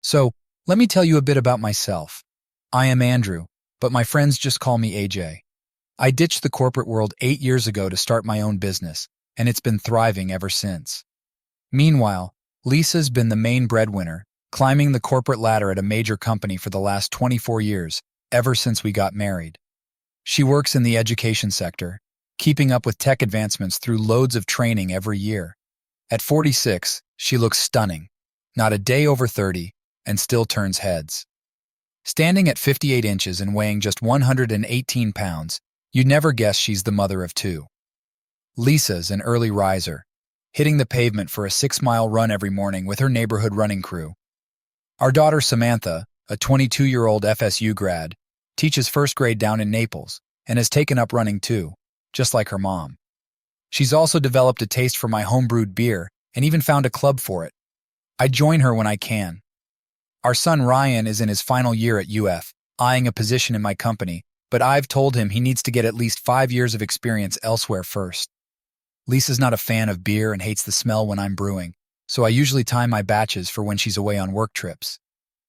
So, let me tell you a bit about myself. I am Andrew, but my friends just call me AJ. I ditched the corporate world 8 years ago to start my own business, and it's been thriving ever since. Meanwhile, Lisa's been the main breadwinner, climbing the corporate ladder at a major company for the last 24 years, ever since we got married. She works in the education sector, keeping up with tech advancements through loads of training every year. At 46, she looks stunning, not a day over 30, and still turns heads. Standing at 58 inches and weighing just 118 pounds, you'd never guess she's the mother of two. Lisa's an early riser, hitting the pavement for a 6-mile run every morning with her neighborhood running crew. Our daughter Samantha, a 22-year-old FSU grad, teaches first grade down in Naples and has taken up running too, just like her mom. She's also developed a taste for my homebrewed beer and even found a club for it. I join her when I can. Our son Ryan is in his final year at UF, eyeing a position in my company, but I've told him he needs to get at least 5 years of experience elsewhere first. Lisa's not a fan of beer and hates the smell when I'm brewing, so I usually time my batches for when she's away on work trips.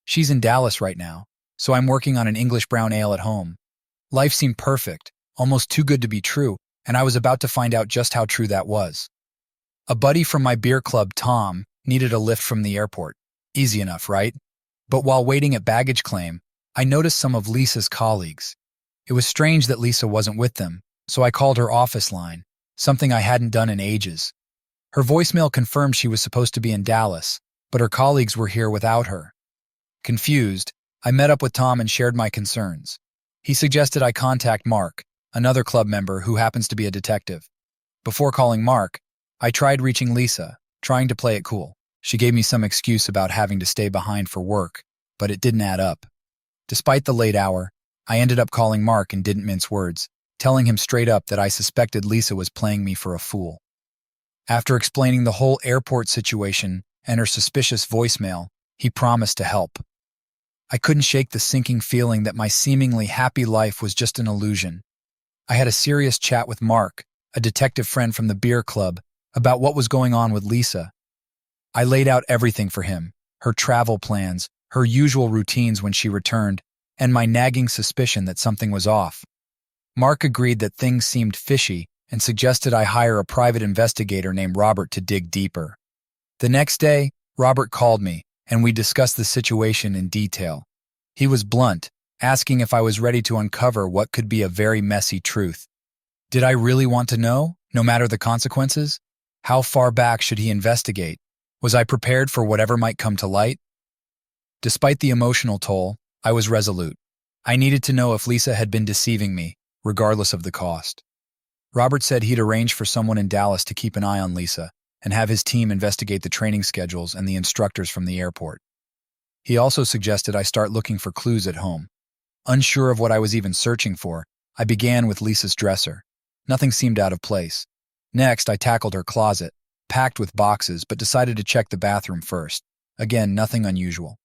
She's in Dallas right now, so I'm working on an English brown ale at home. Life seemed perfect, almost too good to be true, and I was about to find out just how true that was. A buddy from my beer club, Tom, needed a lift from the airport. Easy enough, right? But while waiting at baggage claim, I noticed some of Lisa's colleagues. It was strange that Lisa wasn't with them, so I called her office line, something I hadn't done in ages. Her voicemail confirmed she was supposed to be in Dallas, but her colleagues were here without her. Confused, I met up with Tom and shared my concerns. He suggested I contact Mark, another club member who happens to be a detective. Before calling Mark, I tried reaching Lisa, trying to play it cool. She gave me some excuse about having to stay behind for work, but it didn't add up. Despite the late hour, I ended up calling Mark and didn't mince words, telling him straight up that I suspected Lisa was playing me for a fool. After explaining the whole airport situation and her suspicious voicemail, he promised to help. I couldn't shake the sinking feeling that my seemingly happy life was just an illusion. I had a serious chat with Mark, a detective friend from the beer club, about what was going on with Lisa. I laid out everything for him, her travel plans, her usual routines when she returned, and my nagging suspicion that something was off. Mark agreed that things seemed fishy and suggested I hire a private investigator named Robert to dig deeper. The next day, Robert called me, and we discussed the situation in detail. He was blunt, asking if I was ready to uncover what could be a very messy truth. Did I really want to know, no matter the consequences? How far back should he investigate? Was I prepared for whatever might come to light? Despite the emotional toll, I was resolute. I needed to know if Lisa had been deceiving me, regardless of the cost. Robert said he'd arrange for someone in Dallas to keep an eye on Lisa and have his team investigate the training schedules and the instructors from the airport. He also suggested I start looking for clues at home. Unsure of what I was even searching for, I began with Lisa's dresser. Nothing seemed out of place. Next, I tackled her closet, packed with boxes, but decided to check the bathroom first. Again, nothing unusual.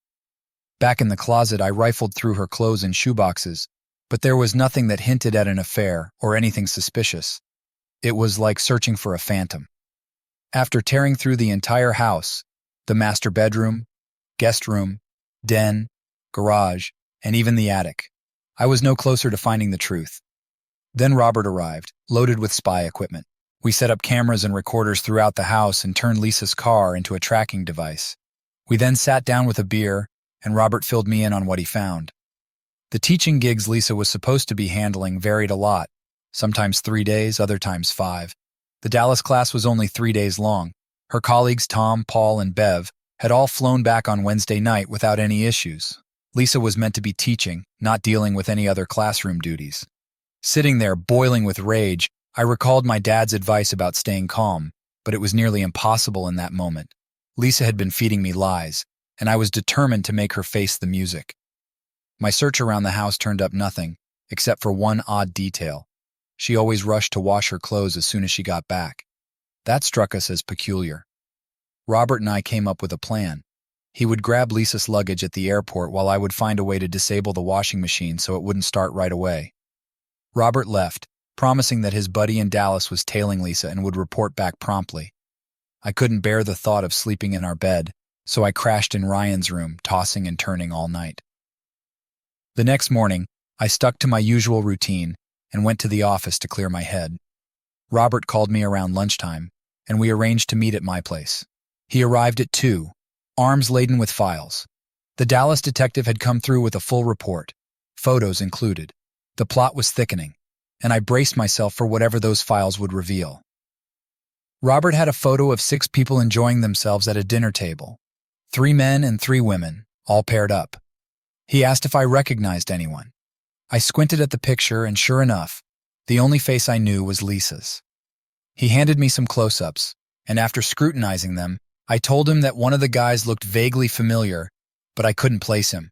Back in the closet, I rifled through her clothes and shoeboxes, but there was nothing that hinted at an affair or anything suspicious. It was like searching for a phantom. After tearing through the entire house, the master bedroom, guest room, den, garage, and even the attic, I was no closer to finding the truth. Then Robert arrived, loaded with spy equipment. We set up cameras and recorders throughout the house and turned Lisa's car into a tracking device. We then sat down with a beer, and Robert filled me in on what he found. The teaching gigs Lisa was supposed to be handling varied a lot, sometimes 3 days, other times 5. The Dallas class was only 3 days long. Her colleagues Tom, Paul, and Bev had all flown back on Wednesday night without any issues. Lisa was meant to be teaching, not dealing with any other classroom duties. Sitting there, boiling with rage, I recalled my dad's advice about staying calm, but it was nearly impossible in that moment. Lisa had been feeding me lies, and I was determined to make her face the music. My search around the house turned up nothing, except for one odd detail. She always rushed to wash her clothes as soon as she got back. That struck us as peculiar. Robert and I came up with a plan. He would grab Lisa's luggage at the airport while I would find a way to disable the washing machine so it wouldn't start right away. Robert left, promising that his buddy in Dallas was tailing Lisa and would report back promptly. I couldn't bear the thought of sleeping in our bed, so I crashed in Ryan's room, tossing and turning all night. The next morning, I stuck to my usual routine and went to the office to clear my head. Robert called me around lunchtime, and we arranged to meet at my place. He arrived at 2, arms laden with files. The Dallas detective had come through with a full report, photos included. The plot was thickening, and I braced myself for whatever those files would reveal. Robert had a photo of 6 people enjoying themselves at a dinner table. 3 men and 3 women, all paired up. He asked if I recognized anyone. I squinted at the picture, and sure enough, the only face I knew was Lisa's. He handed me some close-ups, and after scrutinizing them, I told him that one of the guys looked vaguely familiar, but I couldn't place him.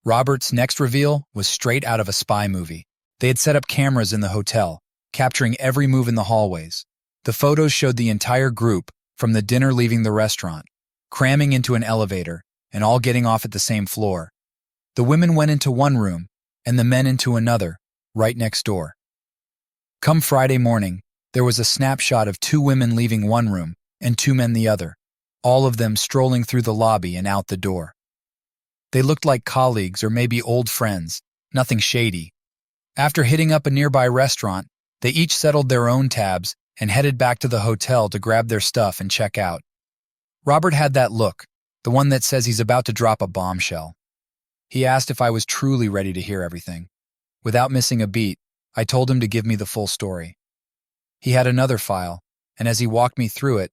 Robert's next reveal was straight out of a spy movie. They had set up cameras in the hotel, capturing every move in the hallways. The photos showed the entire group, from the dinner leaving the restaurant, cramming into an elevator, and all getting off at the same floor. The women went into one room, and the men into another, right next door. Come Friday morning, there was a snapshot of 2 women leaving one room and 2 men the other, all of them strolling through the lobby and out the door. They looked like colleagues or maybe old friends, nothing shady. After hitting up a nearby restaurant, they each settled their own tabs and headed back to the hotel to grab their stuff and check out. Robert had that look, the one that says he's about to drop a bombshell. He asked if I was truly ready to hear everything. Without missing a beat, I told him to give me the full story. He had another file, and as he walked me through it,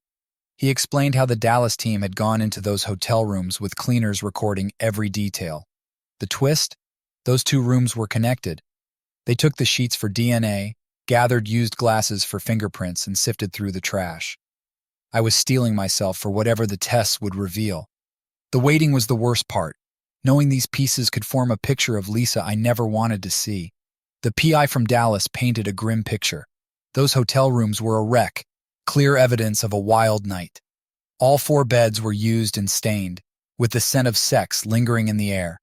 he explained how the Dallas team had gone into those hotel rooms with cleaners recording every detail. The twist? Those 2 rooms were connected. They took the sheets for DNA, gathered used glasses for fingerprints, and sifted through the trash. I was steeling myself for whatever the tests would reveal. The waiting was the worst part, knowing these pieces could form a picture of Lisa I never wanted to see. The PI from Dallas painted a grim picture. Those hotel rooms were a wreck, clear evidence of a wild night. All 4 beds were used and stained, with the scent of sex lingering in the air.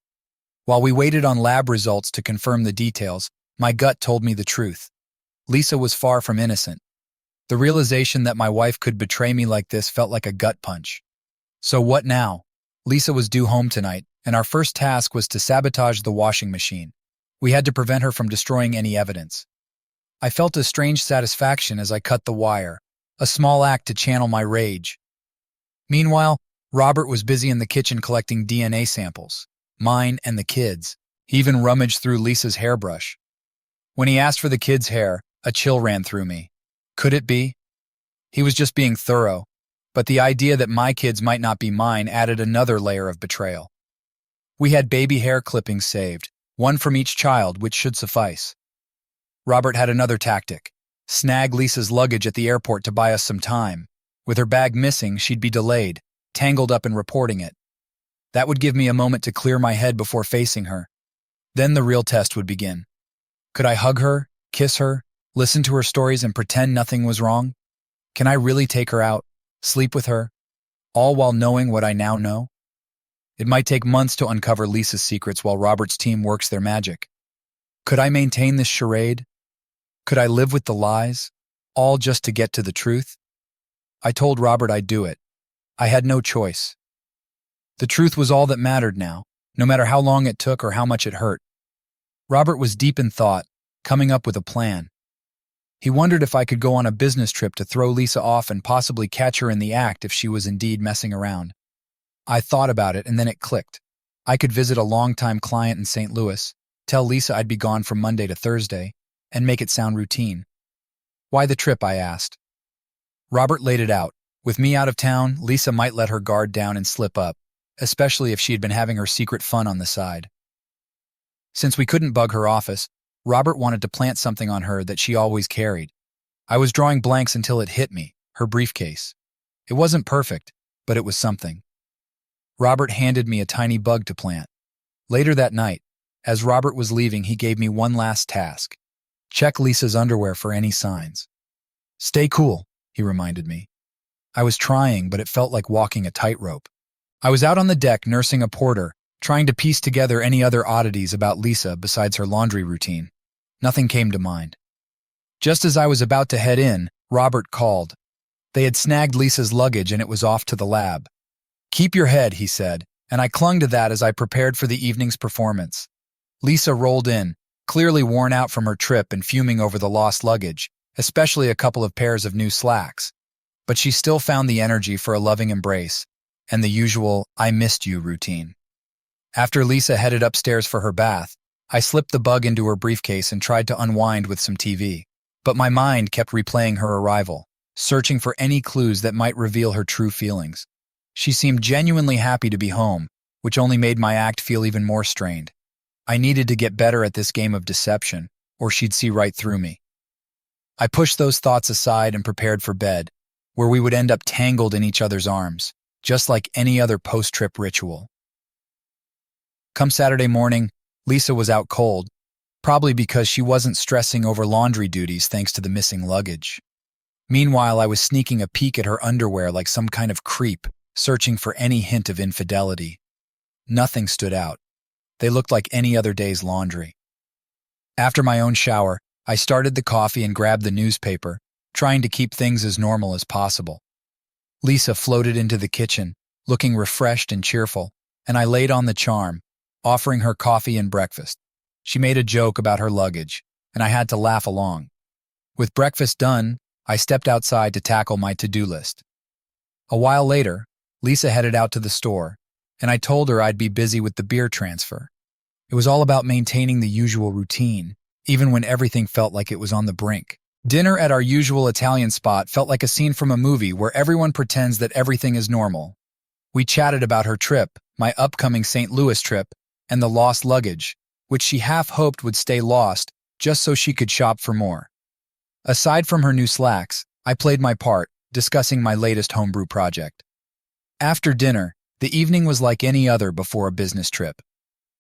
While we waited on lab results to confirm the details, my gut told me the truth. Lisa was far from innocent. The realization that my wife could betray me like this felt like a gut punch. So what now? Lisa was due home tonight, and our first task was to sabotage the washing machine. We had to prevent her from destroying any evidence. I felt a strange satisfaction as I cut the wire, a small act to channel my rage. Meanwhile, Robert was busy in the kitchen collecting DNA samples, mine and the kids'. He even rummaged through Lisa's hairbrush. When he asked for the kids' hair, a chill ran through me. Could it be? He was just being thorough, but the idea that my kids might not be mine added another layer of betrayal. We had baby hair clippings saved, one from each child, which should suffice. Robert had another tactic: snag Lisa's luggage at the airport to buy us some time. With her bag missing, she'd be delayed, tangled up in reporting it. That would give me a moment to clear my head before facing her. Then the real test would begin. Could I hug her, kiss her, listen to her stories and pretend nothing was wrong? Can I really take her out, sleep with her, all while knowing what I now know? It might take months to uncover Lisa's secrets while Robert's team works their magic. Could I maintain this charade? Could I live with the lies, all just to get to the truth? I told Robert I'd do it. I had no choice. The truth was all that mattered now, no matter how long it took or how much it hurt. Robert was deep in thought, coming up with a plan. He wondered if I could go on a business trip to throw Lisa off and possibly catch her in the act if she was indeed messing around. I thought about it, and then it clicked. I could visit a longtime client in St. Louis, tell Lisa I'd be gone from Monday to Thursday, and make it sound routine. Why the trip, I asked. Robert laid it out. With me out of town, Lisa might let her guard down and slip up, especially if she had been having her secret fun on the side. Since we couldn't bug her office, Robert wanted to plant something on her that she always carried. I was drawing blanks until it hit me, her briefcase. It wasn't perfect, but it was something. Robert handed me a tiny bug to plant. Later that night, as Robert was leaving, he gave me one last task. Check Lisa's underwear for any signs. Stay cool, he reminded me. I was trying, but it felt like walking a tightrope. I was out on the deck nursing a porter, trying to piece together any other oddities about Lisa besides her laundry routine. Nothing came to mind. Just as I was about to head in, Robert called. They had snagged Lisa's luggage and it was off to the lab. "Keep your head," he said, and I clung to that as I prepared for the evening's performance. Lisa rolled in, clearly worn out from her trip and fuming over the lost luggage, especially a couple of pairs of new slacks. But she still found the energy for a loving embrace and the usual "I missed you" routine. After Lisa headed upstairs for her bath, I slipped the bug into her briefcase and tried to unwind with some TV. But my mind kept replaying her arrival, searching for any clues that might reveal her true feelings. She seemed genuinely happy to be home, which only made my act feel even more strained. I needed to get better at this game of deception, or she'd see right through me. I pushed those thoughts aside and prepared for bed, where we would end up tangled in each other's arms, just like any other post-trip ritual. Come Saturday morning, Lisa was out cold, probably because she wasn't stressing over laundry duties thanks to the missing luggage. Meanwhile, I was sneaking a peek at her underwear like some kind of creep, searching for any hint of infidelity. Nothing stood out. They looked like any other day's laundry. After my own shower, I started the coffee and grabbed the newspaper, trying to keep things as normal as possible. Lisa floated into the kitchen, looking refreshed and cheerful, and I laid on the charm, offering her coffee and breakfast. She made a joke about her luggage, and I had to laugh along. With breakfast done, I stepped outside to tackle my to-do list. A while later, Lisa headed out to the store, and I told her I'd be busy with the beer transfer. It was all about maintaining the usual routine, even when everything felt like it was on the brink. Dinner at our usual Italian spot felt like a scene from a movie where everyone pretends that everything is normal. We chatted about her trip, my upcoming St. Louis trip, and the lost luggage, which she half hoped would stay lost just so she could shop for more. Aside from her new slacks, I played my part, discussing my latest homebrew project. After dinner, the evening was like any other before a business trip.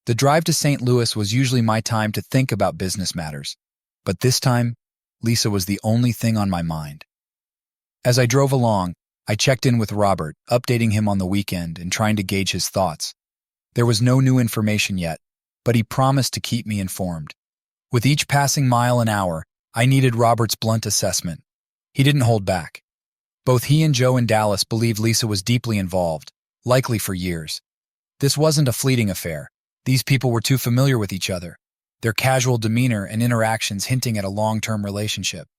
The drive to St. Louis was usually my time to think about business matters, but this time, Lisa was the only thing on my mind. As I drove along, I checked in with Robert, updating him on the weekend and trying to gauge his thoughts. There was no new information yet, but he promised to keep me informed. With each passing mile an hour, I needed Robert's blunt assessment. He didn't hold back. Both he and Joe in Dallas believed Lisa was deeply involved, likely for years. This wasn't a fleeting affair. These people were too familiar with each other, their casual demeanor and interactions hinting at a long-term relationship.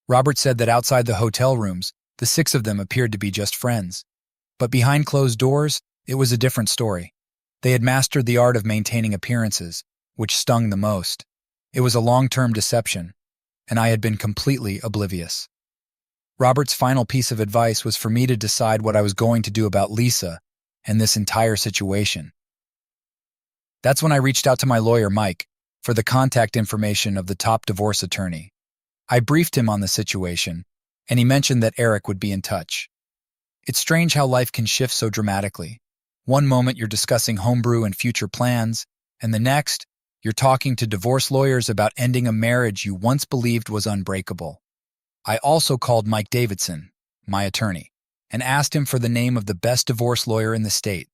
Robert said that outside the hotel rooms, the six of them appeared to be just friends. But behind closed doors, it was a different story. They had mastered the art of maintaining appearances, which stung the most. It was a long-term deception, and I had been completely oblivious. Robert's final piece of advice was for me to decide what I was going to do about Lisa and this entire situation. That's when I reached out to my lawyer, Mike, for the contact information of the top divorce attorney. I briefed him on the situation, and he mentioned that Eric would be in touch. It's strange how life can shift so dramatically. One moment you're discussing homebrew and future plans, and the next, you're talking to divorce lawyers about ending a marriage you once believed was unbreakable. I also called Mike Davidson, my attorney, and asked him for the name of the best divorce lawyer in the state.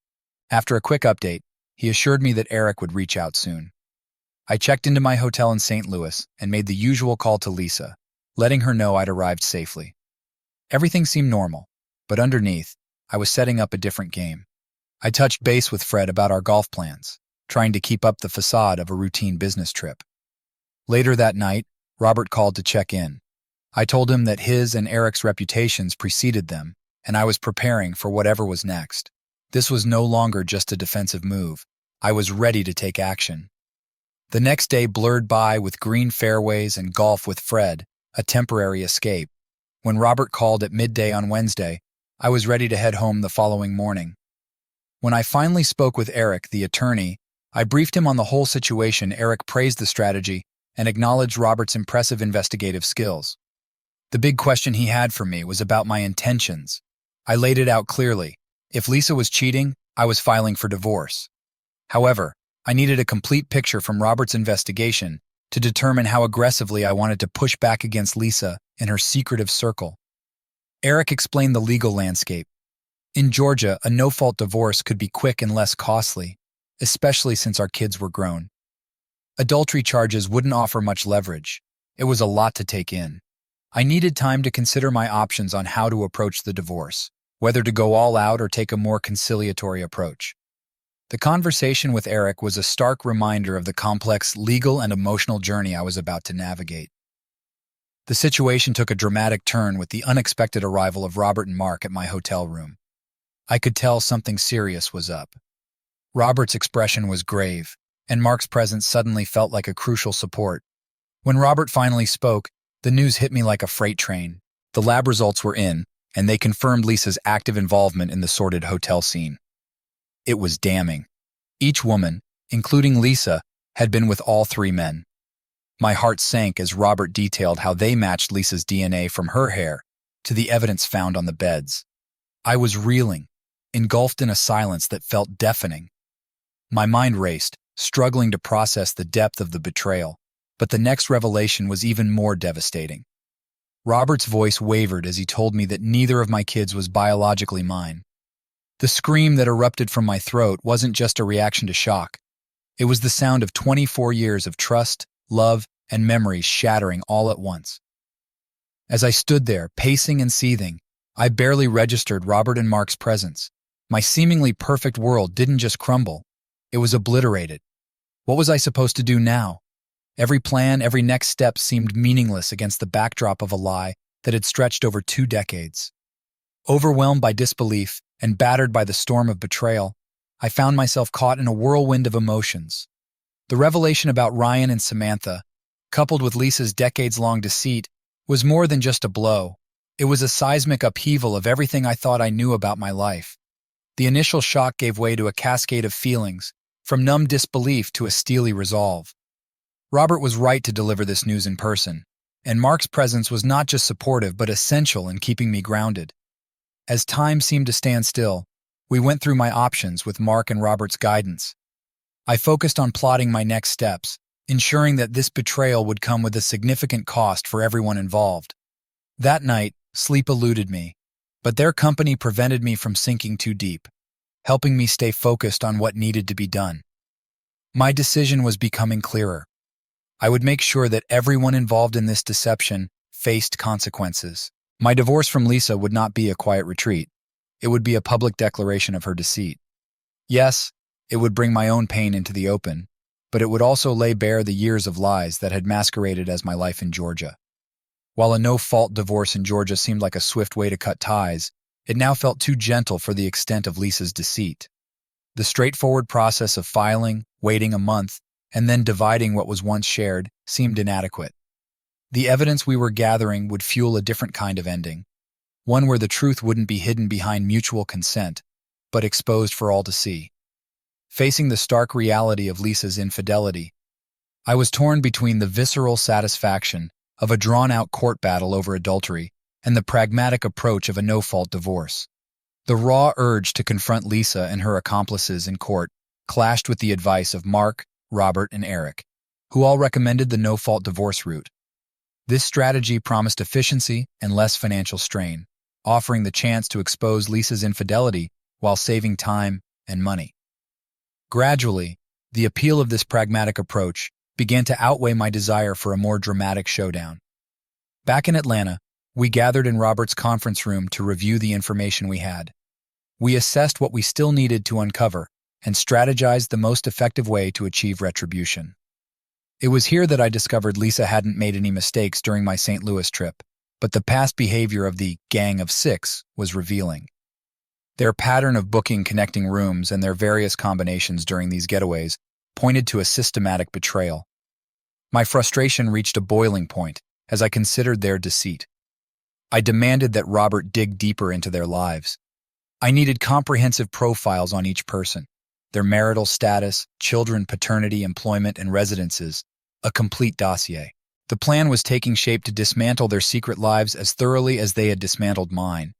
After a quick update, he assured me that Eric would reach out soon. I checked into my hotel in St. Louis and made the usual call to Lisa, letting her know I'd arrived safely. Everything seemed normal, but underneath, I was setting up a different game. I touched base with Fred about our golf plans, trying to keep up the facade of a routine business trip. Later that night, Robert called to check in. I told him that his and Eric's reputations preceded them, and I was preparing for whatever was next. This was no longer just a defensive move. I was ready to take action. The next day blurred by with green fairways and golf with Fred, a temporary escape. When Robert called at midday on Wednesday, I was ready to head home the following morning. When I finally spoke with Eric, the attorney, I briefed him on the whole situation. Eric praised the strategy and acknowledged Robert's impressive investigative skills. The big question he had for me was about my intentions. I laid it out clearly. If Lisa was cheating, I was filing for divorce. However, I needed a complete picture from Robert's investigation to determine how aggressively I wanted to push back against Lisa in her secretive circle. Eric explained the legal landscape. In Georgia, a no-fault divorce could be quick and less costly, especially since our kids were grown. Adultery charges wouldn't offer much leverage. It was a lot to take in. I needed time to consider my options on how to approach the divorce, whether to go all out or take a more conciliatory approach. The conversation with Eric was a stark reminder of the complex legal and emotional journey I was about to navigate. The situation took a dramatic turn with the unexpected arrival of Robert and Mark at my hotel room. I could tell something serious was up. Robert's expression was grave, and Mark's presence suddenly felt like a crucial support. When Robert finally spoke, the news hit me like a freight train. The lab results were in, and they confirmed Lisa's active involvement in the sordid hotel scene. It was damning. Each woman, including Lisa, had been with all three men. My heart sank as Robert detailed how they matched Lisa's DNA from her hair to the evidence found on the beds. I was reeling, engulfed in a silence that felt deafening. My mind raced, struggling to process the depth of the betrayal, but the next revelation was even more devastating. Robert's voice wavered as he told me that neither of my kids was biologically mine. The scream that erupted from my throat wasn't just a reaction to shock. It was the sound of 24 years of trust, love, and memories shattering all at once. As I stood there, pacing and seething, I barely registered Robert and Mark's presence. My seemingly perfect world didn't just crumble, it was obliterated. What was I supposed to do now? Every plan, every next step seemed meaningless against the backdrop of a lie that had stretched over 2 decades. Overwhelmed by disbelief and battered by the storm of betrayal, I found myself caught in a whirlwind of emotions. The revelation about Ryan and Samantha, coupled with Lisa's decades-long deceit, was more than just a blow. It was a seismic upheaval of everything I thought I knew about my life. The initial shock gave way to a cascade of feelings, from numb disbelief to a steely resolve. Robert was right to deliver this news in person, and Mark's presence was not just supportive but essential in keeping me grounded. As time seemed to stand still, we went through my options with Mark and Robert's guidance. I focused on plotting my next steps, ensuring that this betrayal would come with a significant cost for everyone involved. That night, sleep eluded me, but their company prevented me from sinking too deep, helping me stay focused on what needed to be done. My decision was becoming clearer. I would make sure that everyone involved in this deception faced consequences. My divorce from Lisa would not be a quiet retreat. It would be a public declaration of her deceit. Yes, it would bring my own pain into the open, but it would also lay bare the years of lies that had masqueraded as my life in Georgia. While a no-fault divorce in Georgia seemed like a swift way to cut ties, it now felt too gentle for the extent of Lisa's deceit. The straightforward process of filing, waiting a month, and then dividing what was once shared seemed inadequate. The evidence we were gathering would fuel a different kind of ending, one where the truth wouldn't be hidden behind mutual consent, but exposed for all to see. Facing the stark reality of Lisa's infidelity, I was torn between the visceral satisfaction of a drawn-out court battle over adultery and the pragmatic approach of a no-fault divorce. The raw urge to confront Lisa and her accomplices in court clashed with the advice of Mark, Robert, and Eric, who all recommended the no-fault divorce route. This strategy promised efficiency and less financial strain, offering the chance to expose Lisa's infidelity while saving time and money. Gradually, the appeal of this pragmatic approach began to outweigh my desire for a more dramatic showdown. Back in Atlanta, we gathered in Robert's conference room to review the information we had. We assessed what we still needed to uncover and strategized the most effective way to achieve retribution. It was here that I discovered Lisa hadn't made any mistakes during my St. Louis trip, but the past behavior of the Gang of Six was revealing. Their pattern of booking connecting rooms and their various combinations during these getaways pointed to a systematic betrayal. My frustration reached a boiling point as I considered their deceit. I demanded that Robert dig deeper into their lives. I needed comprehensive profiles on each person, their marital status, children, paternity, employment, and residences, a complete dossier. The plan was taking shape to dismantle their secret lives as thoroughly as they had dismantled mine.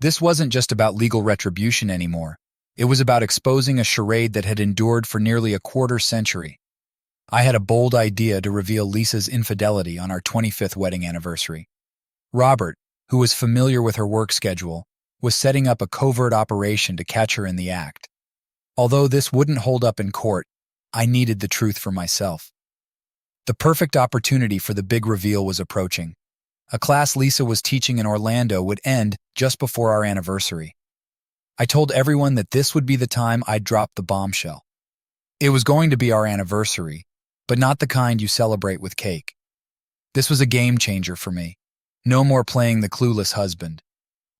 This wasn't just about legal retribution anymore. It was about exposing a charade that had endured for nearly a quarter-century. I had a bold idea to reveal Lisa's infidelity on our 25th wedding anniversary. Robert, who was familiar with her work schedule, was setting up a covert operation to catch her in the act. Although this wouldn't hold up in court, I needed the truth for myself. The perfect opportunity for the big reveal was approaching. A class Lisa was teaching in Orlando would end just before our anniversary. I told everyone that this would be the time I'd drop the bombshell. It was going to be our anniversary, but not the kind you celebrate with cake. This was a game changer for me. No more playing the clueless husband.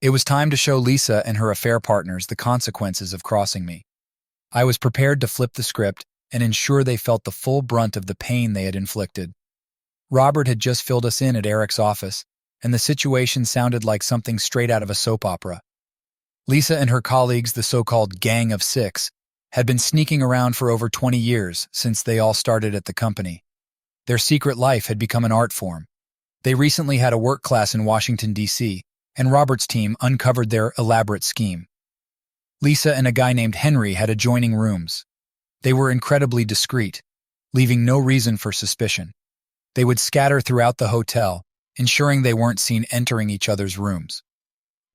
It was time to show Lisa and her affair partners the consequences of crossing me. I was prepared to flip the script and ensure they felt the full brunt of the pain they had inflicted. Robert had just filled us in at Eric's office, and the situation sounded like something straight out of a soap opera. Lisa and her colleagues, the so-called Gang of Six, had been sneaking around for over 20 years since they all started at the company. Their secret life had become an art form. They recently had a work class in Washington, D.C., and Robert's team uncovered their elaborate scheme. Lisa and a guy named Henry had adjoining rooms. They were incredibly discreet, leaving no reason for suspicion. They would scatter throughout the hotel, ensuring they weren't seen entering each other's rooms.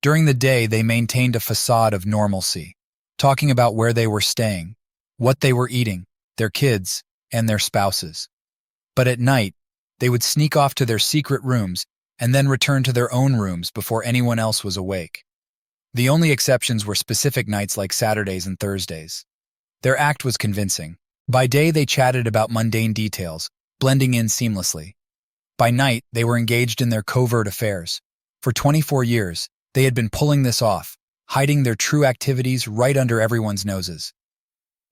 During the day, they maintained a facade of normalcy, talking about where they were staying, what they were eating, their kids, and their spouses. But at night, they would sneak off to their secret rooms and then return to their own rooms before anyone else was awake. The only exceptions were specific nights like Saturdays and Thursdays. Their act was convincing. By day, they chatted about mundane details, blending in seamlessly. By night, they were engaged in their covert affairs. For 24 years, they had been pulling this off, hiding their true activities right under everyone's noses.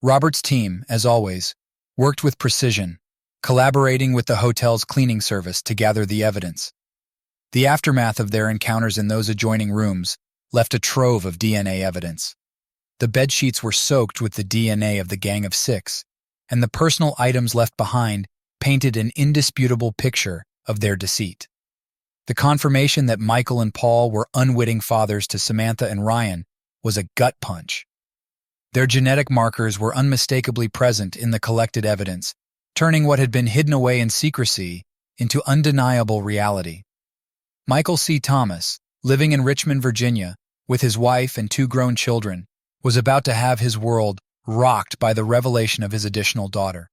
Robert's team, as always, worked with precision, collaborating with the hotel's cleaning service to gather the evidence. The aftermath of their encounters in those adjoining rooms left a trove of DNA evidence. The bedsheets were soaked with the DNA of the Gang of Six, and the personal items left behind painted an indisputable picture of their deceit. The confirmation that Michael and Paul were unwitting fathers to Samantha and Ryan was a gut punch. Their genetic markers were unmistakably present in the collected evidence, turning what had been hidden away in secrecy into undeniable reality. Michael C. Thomas, living in Richmond, Virginia, with his wife and 2 grown children, was about to have his world rocked by the revelation of his additional daughter.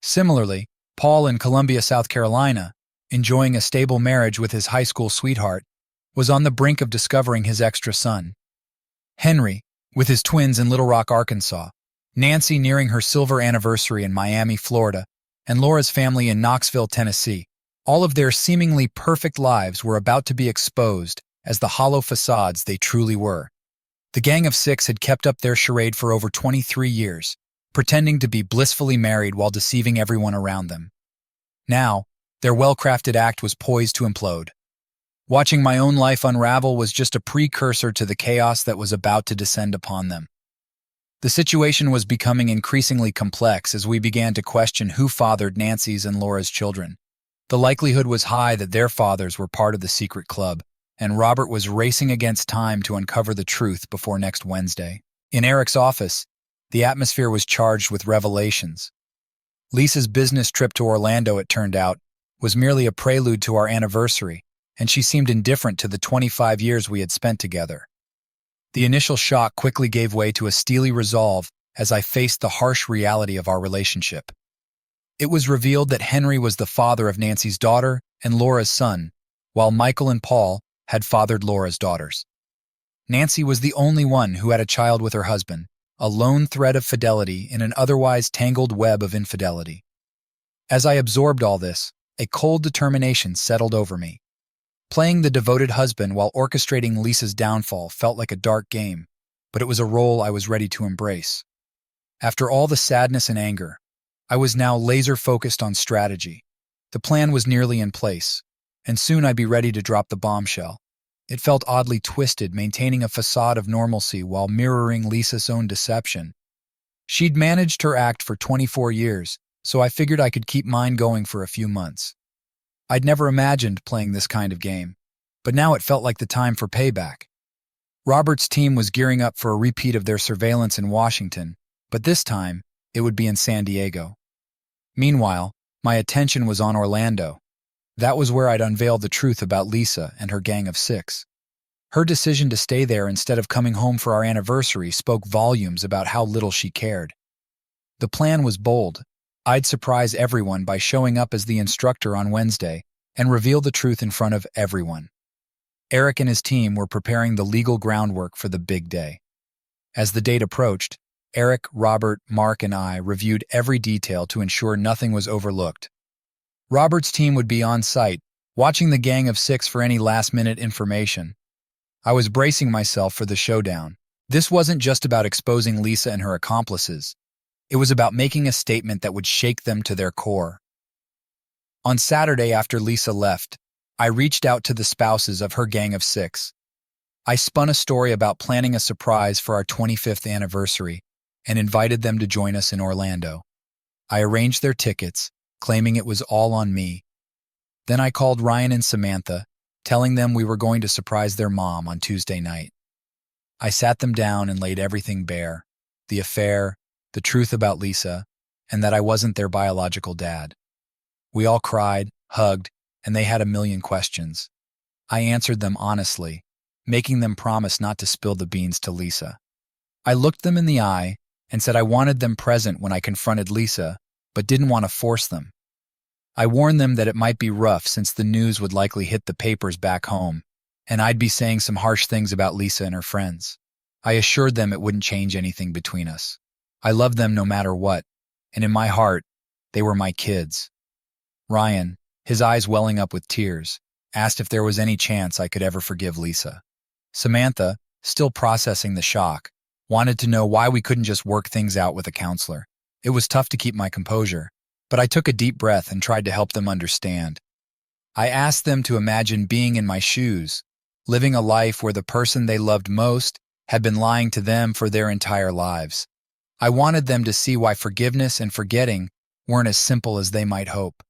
Similarly, Paul in Columbia, South Carolina, enjoying a stable marriage with his high school sweetheart, was on the brink of discovering his extra son. Henry, with his twins in Little Rock, Arkansas, Nancy nearing her silver anniversary in Miami, Florida, and Laura's family in Knoxville, Tennessee, all of their seemingly perfect lives were about to be exposed as the hollow facades they truly were. The Gang of Six had kept up their charade for over 23 years, pretending to be blissfully married while deceiving everyone around them. Now, their well-crafted act was poised to implode. Watching my own life unravel was just a precursor to the chaos that was about to descend upon them. The situation was becoming increasingly complex as we began to question who fathered Nancy's and Laura's children. The likelihood was high that their fathers were part of the secret club, and Robert was racing against time to uncover the truth before next Wednesday. In Eric's office, the atmosphere was charged with revelations. Lisa's business trip to Orlando, it turned out, was merely a prelude to our anniversary, and she seemed indifferent to the 25 years we had spent together. The initial shock quickly gave way to a steely resolve as I faced the harsh reality of our relationship. It was revealed that Henry was the father of Nancy's daughter and Laura's son, while Michael and Paul had fathered Laura's daughters. Nancy was the only one who had a child with her husband, a lone thread of fidelity in an otherwise tangled web of infidelity. As I absorbed all this, a cold determination settled over me. Playing the devoted husband while orchestrating Lisa's downfall felt like a dark game, but it was a role I was ready to embrace. After all the sadness and anger, I was now laser-focused on strategy. The plan was nearly in place, and soon I'd be ready to drop the bombshell. It felt oddly twisted, maintaining a facade of normalcy while mirroring Lisa's own deception. She'd managed her act for 24 years, so I figured I could keep mine going for a few months. I'd never imagined playing this kind of game, but now it felt like the time for payback. Robert's team was gearing up for a repeat of their surveillance in Washington, but this time, it would be in San Diego. Meanwhile, my attention was on Orlando. That was where I'd unveil the truth about Lisa and her Gang of Six. Her decision to stay there instead of coming home for our anniversary spoke volumes about how little she cared. The plan was bold. I'd surprise everyone by showing up as the instructor on Wednesday and reveal the truth in front of everyone. Eric and his team were preparing the legal groundwork for the big day. As the date approached, Eric, Robert, Mark, and I reviewed every detail to ensure nothing was overlooked. Robert's team would be on site, watching the gang of six for any last-minute information. I was bracing myself for the showdown. This wasn't just about exposing Lisa and her accomplices. It was about making a statement that would shake them to their core. On Saturday after Lisa left, I reached out to the spouses of her gang of six. I spun a story about planning a surprise for our 25th anniversary and invited them to join us in Orlando. I arranged their tickets, claiming it was all on me. Then I called Ryan and Samantha, telling them we were going to surprise their mom on Tuesday night. I sat them down and laid everything bare: the affair, the truth about Lisa, and that I wasn't their biological dad. We all cried, hugged, and they had a million questions. I answered them honestly, making them promise not to spill the beans to Lisa. I looked them in the eye and said I wanted them present when I confronted Lisa, but didn't want to force them. I warned them that it might be rough since the news would likely hit the papers back home, and I'd be saying some harsh things about Lisa and her friends. I assured them it wouldn't change anything between us. I loved them no matter what, and in my heart, they were my kids. Ryan, his eyes welling up with tears, asked if there was any chance I could ever forgive Lisa. Samantha, still processing the shock, wanted to know why we couldn't just work things out with a counselor. It was tough to keep my composure, but I took a deep breath and tried to help them understand. I asked them to imagine being in my shoes, living a life where the person they loved most had been lying to them for their entire lives. I wanted them to see why forgiveness and forgetting weren't as simple as they might hope.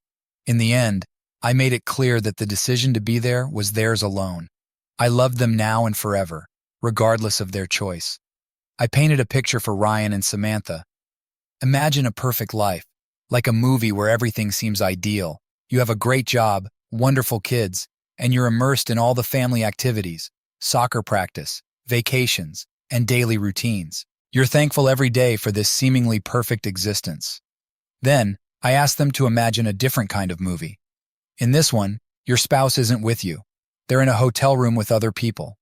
In the end, I made it clear that the decision to be there was theirs alone. I loved them now and forever, regardless of their choice. I painted a picture for Ryan and Samantha. Imagine a perfect life, like a movie where everything seems ideal. You have a great job, wonderful kids, and you're immersed in all the family activities, soccer practice, vacations, and daily routines. You're thankful every day for this seemingly perfect existence. Then, I asked them to imagine a different kind of movie. In this one, your spouse isn't with you. They're in a hotel room with other people.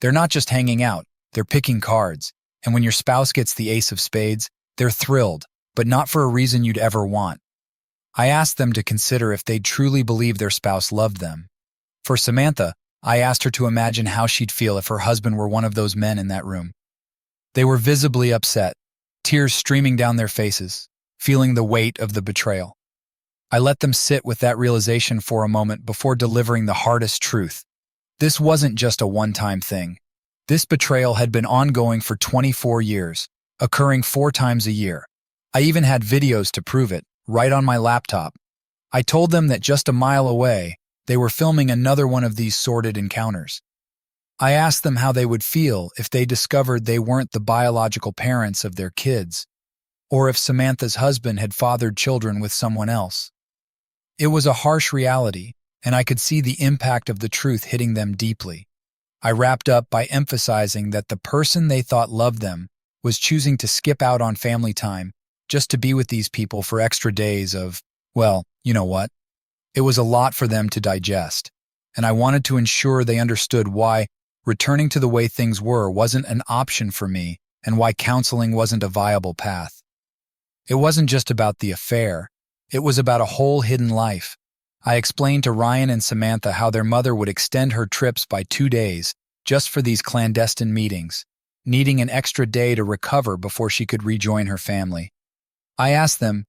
They're not just hanging out, they're picking cards, and when your spouse gets the ace of spades, they're thrilled, but not for a reason you'd ever want. I asked them to consider if they'd truly believe their spouse loved them. For Samantha, I asked her to imagine how she'd feel if her husband were one of those men in that room. They were visibly upset, tears streaming down their faces, feeling the weight of the betrayal. I let them sit with that realization for a moment before delivering the hardest truth. This wasn't just a one-time thing. This betrayal had been ongoing for 24 years, occurring 4 times a year. I even had videos to prove it, right on my laptop. I told them that just a mile away, they were filming another one of these sordid encounters. I asked them how they would feel if they discovered they weren't the biological parents of their kids, or if Samantha's husband had fathered children with someone else. It was a harsh reality, and I could see the impact of the truth hitting them deeply. I wrapped up by emphasizing that the person they thought loved them was choosing to skip out on family time just to be with these people for extra days of, well, you know what? It was a lot for them to digest, and I wanted to ensure they understood why returning to the way things were wasn't an option for me and why counseling wasn't a viable path. It wasn't just about the affair, it was about a whole hidden life. I explained to Ryan and Samantha how their mother would extend her trips by 2 days just for these clandestine meetings, needing an extra day to recover before she could rejoin her family. I asked them,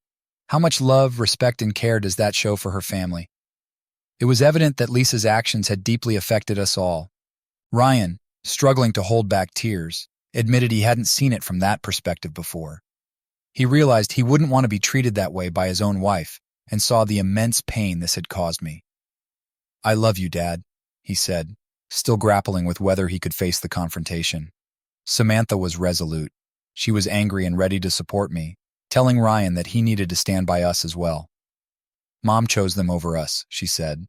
how much love, respect, and care does that show for her family? It was evident that Lisa's actions had deeply affected us all. Ryan, struggling to hold back tears, admitted he hadn't seen it from that perspective before. He realized he wouldn't want to be treated that way by his own wife and saw the immense pain this had caused me. I love you, Dad, he said, still grappling with whether he could face the confrontation. Samantha was resolute. She was angry and ready to support me, telling Ryan that he needed to stand by us as well. Mom chose them over us, she said,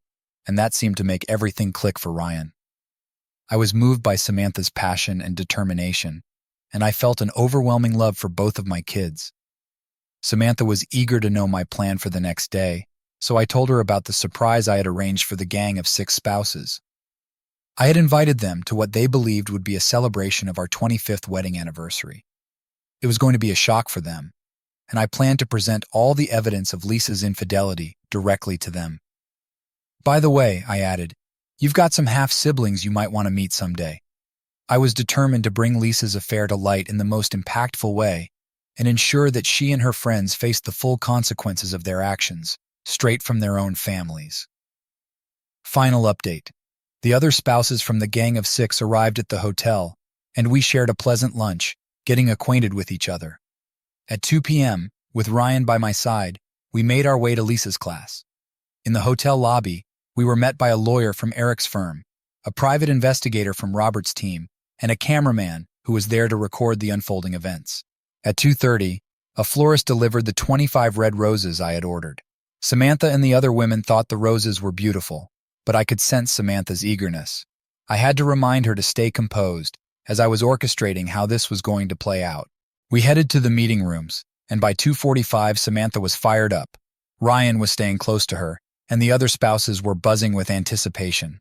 and that seemed to make everything click for Ryan. I was moved by Samantha's passion and determination, and I felt an overwhelming love for both of my kids. Samantha was eager to know my plan for the next day, so I told her about the surprise I had arranged for the gang of 6 spouses. I had invited them to what they believed would be a celebration of our 25th wedding anniversary. It was going to be a shock for them, and I planned to present all the evidence of Lisa's infidelity directly to them. By the way, I added, you've got some half-siblings you might want to meet someday. I was determined to bring Lisa's affair to light in the most impactful way and ensure that she and her friends faced the full consequences of their actions, straight from their own families. Final update. The other spouses from the gang of 6 arrived at the hotel, and we shared a pleasant lunch, getting acquainted with each other. At 2 p.m., with Ryan by my side, we made our way to Lisa's class. In the hotel lobby, we were met by a lawyer from Eric's firm, a private investigator from Robert's team, and a cameraman who was there to record the unfolding events. At 2:30, a florist delivered the 25 red roses I had ordered. Samantha and the other women thought the roses were beautiful, but I could sense Samantha's eagerness. I had to remind her to stay composed, as I was orchestrating how this was going to play out. We headed to the meeting rooms, and by 2:45 Samantha was fired up. Ryan was staying close to her, and the other spouses were buzzing with anticipation.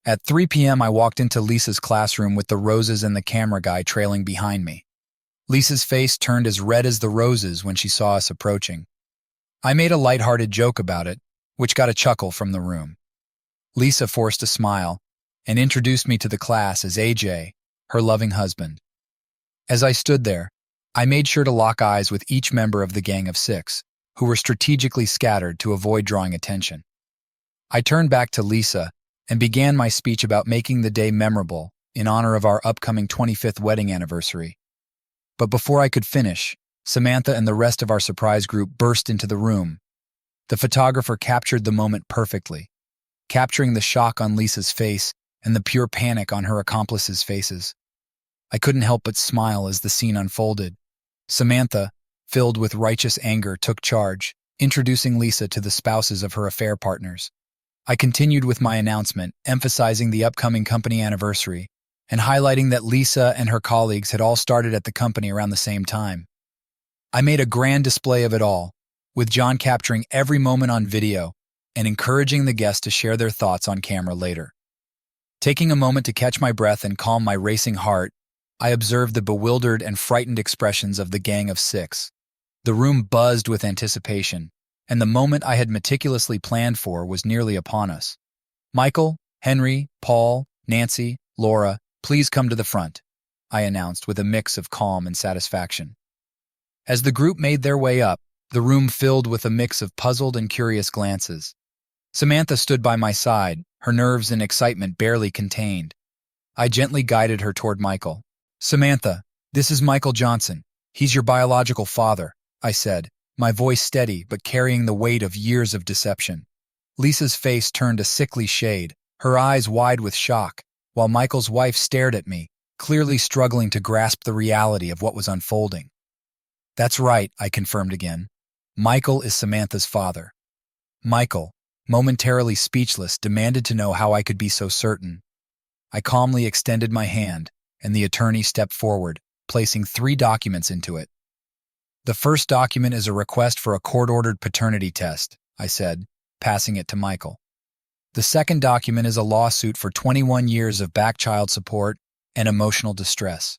At 3 p.m. I walked into Lisa's classroom with the roses and the camera guy trailing behind me. Lisa's face turned as red as the roses when she saw us approaching. I made a lighthearted joke about it, which got a chuckle from the room. Lisa forced a smile and introduced me to the class as AJ, her loving husband. As I stood there, I made sure to lock eyes with each member of the gang of 6, who were strategically scattered to avoid drawing attention. I turned back to Lisa and began my speech about making the day memorable in honor of our upcoming 25th wedding anniversary. But before I could finish, Samantha and the rest of our surprise group burst into the room. The photographer captured the moment perfectly, capturing the shock on Lisa's face and the pure panic on her accomplices' faces. I couldn't help but smile as the scene unfolded. Samantha, filled with righteous anger, took charge, introducing Lisa to the spouses of her affair partners. I continued with my announcement, emphasizing the upcoming company anniversary and highlighting that Lisa and her colleagues had all started at the company around the same time. I made a grand display of it all, with John capturing every moment on video and encouraging the guests to share their thoughts on camera later. Taking a moment to catch my breath and calm my racing heart, I observed the bewildered and frightened expressions of the gang of 6. The room buzzed with anticipation, and the moment I had meticulously planned for was nearly upon us. Michael, Henry, Paul, Nancy, Laura, please come to the front, I announced with a mix of calm and satisfaction. As the group made their way up, the room filled with a mix of puzzled and curious glances. Samantha stood by my side, her nerves and excitement barely contained. I gently guided her toward Michael. Samantha, this is Michael Johnson. He's your biological father, I said, my voice steady but carrying the weight of years of deception. Lisa's face turned a sickly shade, her eyes wide with shock, while Michael's wife stared at me, clearly struggling to grasp the reality of what was unfolding. That's right, I confirmed again. Michael is Samantha's father. Michael, momentarily speechless, demanded to know how I could be so certain. I calmly extended my hand, and the attorney stepped forward, placing 3 documents into it. The first document is a request for a court-ordered paternity test, I said, passing it to Michael. The second document is a lawsuit for 21 years of back child support and emotional distress.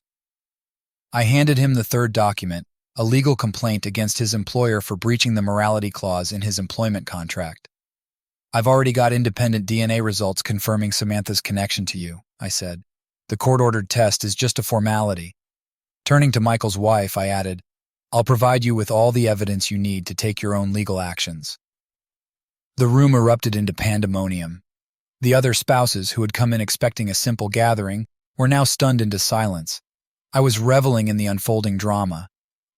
I handed him the third document, a legal complaint against his employer for breaching the morality clause in his employment contract. I've already got independent DNA results confirming Samantha's connection to you, I said. The court-ordered test is just a formality. Turning to Michael's wife, I added, I'll provide you with all the evidence you need to take your own legal actions. The room erupted into pandemonium. The other spouses, who had come in expecting a simple gathering, were now stunned into silence. I was reveling in the unfolding drama.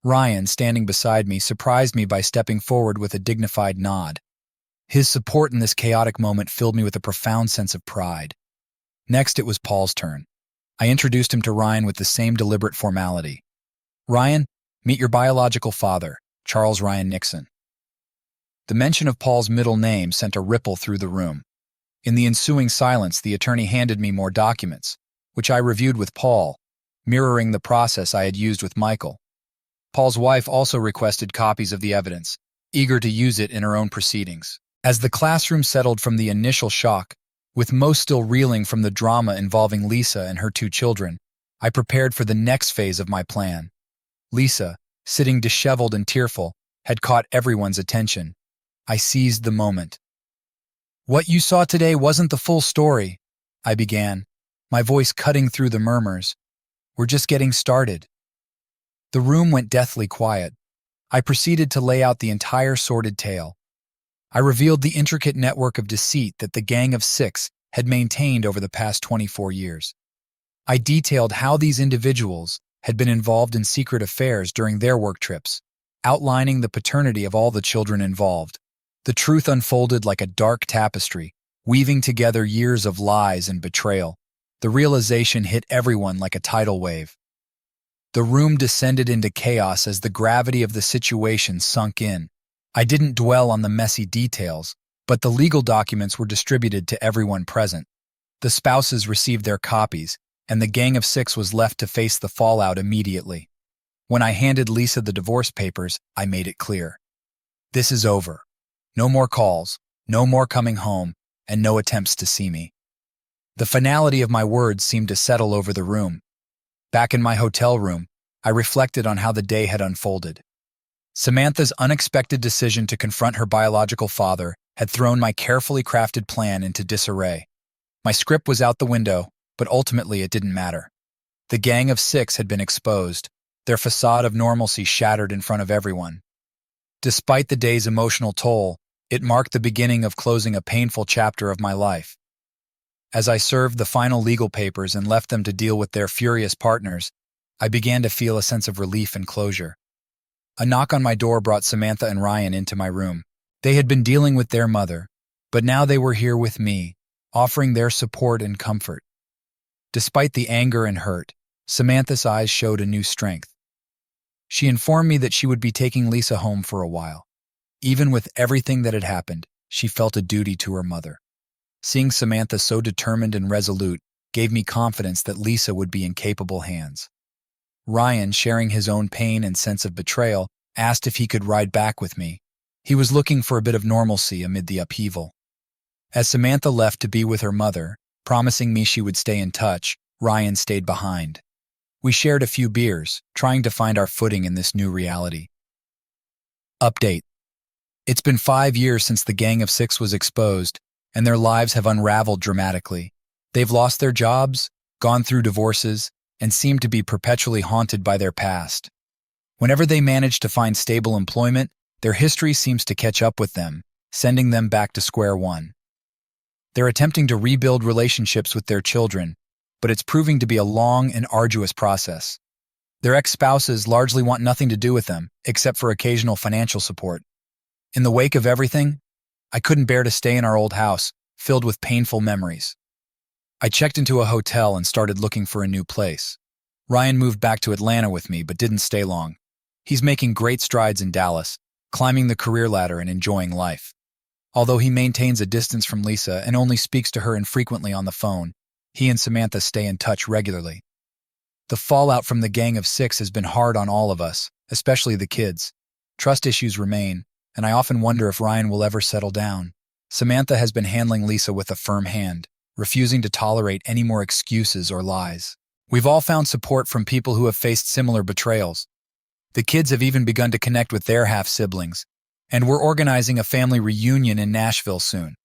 Ryan, standing beside me, surprised me by stepping forward with a dignified nod. His support in this chaotic moment filled me with a profound sense of pride. Next, it was Paul's turn. I introduced him to Ryan with the same deliberate formality. Ryan, meet your biological father, Charles Ryan Nixon. The mention of Paul's middle name sent a ripple through the room. In the ensuing silence, the attorney handed me more documents, which I reviewed with Paul, mirroring the process I had used with Michael. Paul's wife also requested copies of the evidence, eager to use it in her own proceedings. As the classroom settled from the initial shock, With most still reeling from the drama involving Lisa and her 2 children, I prepared for the next phase of my plan. Lisa, sitting disheveled and tearful, had caught everyone's attention. I seized the moment. "What you saw today wasn't the full story," I began, my voice cutting through the murmurs. "We're just getting started." The room went deathly quiet. I proceeded to lay out the entire sordid tale. I revealed the intricate network of deceit that the Gang of Six had maintained over the past 24 years. I detailed how these individuals had been involved in secret affairs during their work trips, outlining the paternity of all the children involved. The truth unfolded like a dark tapestry, weaving together years of lies and betrayal. The realization hit everyone like a tidal wave. The room descended into chaos as the gravity of the situation sunk in. I didn't dwell on the messy details, but the legal documents were distributed to everyone present. The spouses received their copies, and the Gang of Six was left to face the fallout immediately. When I handed Lisa the divorce papers, I made it clear. This is over. No more calls, no more coming home, and no attempts to see me. The finality of my words seemed to settle over the room. Back in my hotel room, I reflected on how the day had unfolded. Samantha's unexpected decision to confront her biological father had thrown my carefully crafted plan into disarray. My script was out the window, but ultimately it didn't matter. The Gang of Six had been exposed, their facade of normalcy shattered in front of everyone. Despite the day's emotional toll, it marked the beginning of closing a painful chapter of my life. As I served the final legal papers and left them to deal with their furious partners, I began to feel a sense of relief and closure. A knock on my door brought Samantha and Ryan into my room. They had been dealing with their mother, but now they were here with me, offering their support and comfort. Despite the anger and hurt, Samantha's eyes showed a new strength. She informed me that she would be taking Lisa home for a while. Even with everything that had happened, she felt a duty to her mother. Seeing Samantha so determined and resolute gave me confidence that Lisa would be in capable hands. Ryan, sharing his own pain and sense of betrayal, asked if he could ride back with me. He was looking for a bit of normalcy amid the upheaval. As Samantha left to be with her mother, promising me she would stay in touch, Ryan stayed behind. We shared a few beers, trying to find our footing in this new reality. Update. It's been 5 years since the Gang of Six was exposed, and their lives have unraveled dramatically. They've lost their jobs, gone through divorces, and seem to be perpetually haunted by their past. Whenever they manage to find stable employment, their history seems to catch up with them, sending them back to square one. They're attempting to rebuild relationships with their children, but it's proving to be a long and arduous process. Their ex-spouses largely want nothing to do with them, except for occasional financial support. In the wake of everything, I couldn't bear to stay in our old house, filled with painful memories. I checked into a hotel and started looking for a new place. Ryan moved back to Atlanta with me, but didn't stay long. He's making great strides in Dallas, climbing the career ladder and enjoying life. Although he maintains a distance from Lisa and only speaks to her infrequently on the phone, he and Samantha stay in touch regularly. The fallout from the Gang of Six has been hard on all of us, especially the kids. Trust issues remain, and I often wonder if Ryan will ever settle down. Samantha has been handling Lisa with a firm hand, refusing to tolerate any more excuses or lies. We've all found support from people who have faced similar betrayals. The kids have even begun to connect with their half-siblings, and we're organizing a family reunion in Nashville soon.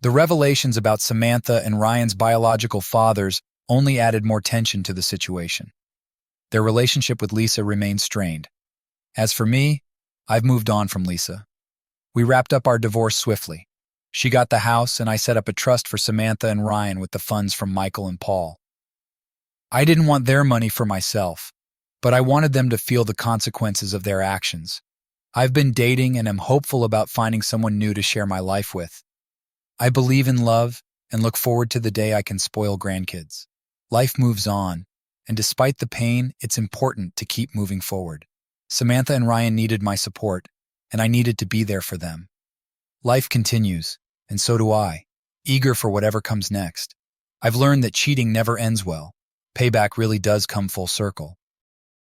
The revelations about Samantha and Ryan's biological fathers only added more tension to the situation. Their relationship with Lisa remains strained. As for me, I've moved on from Lisa. We wrapped up our divorce swiftly. She got the house, and I set up a trust for Samantha and Ryan with the funds from Michael and Paul. I didn't want their money for myself, but I wanted them to feel the consequences of their actions. I've been dating and am hopeful about finding someone new to share my life with. I believe in love and look forward to the day I can spoil grandkids. Life moves on, and despite the pain, it's important to keep moving forward. Samantha and Ryan needed my support, and I needed to be there for them. Life continues, and so do I, eager for whatever comes next. I've learned that cheating never ends well. Payback really does come full circle.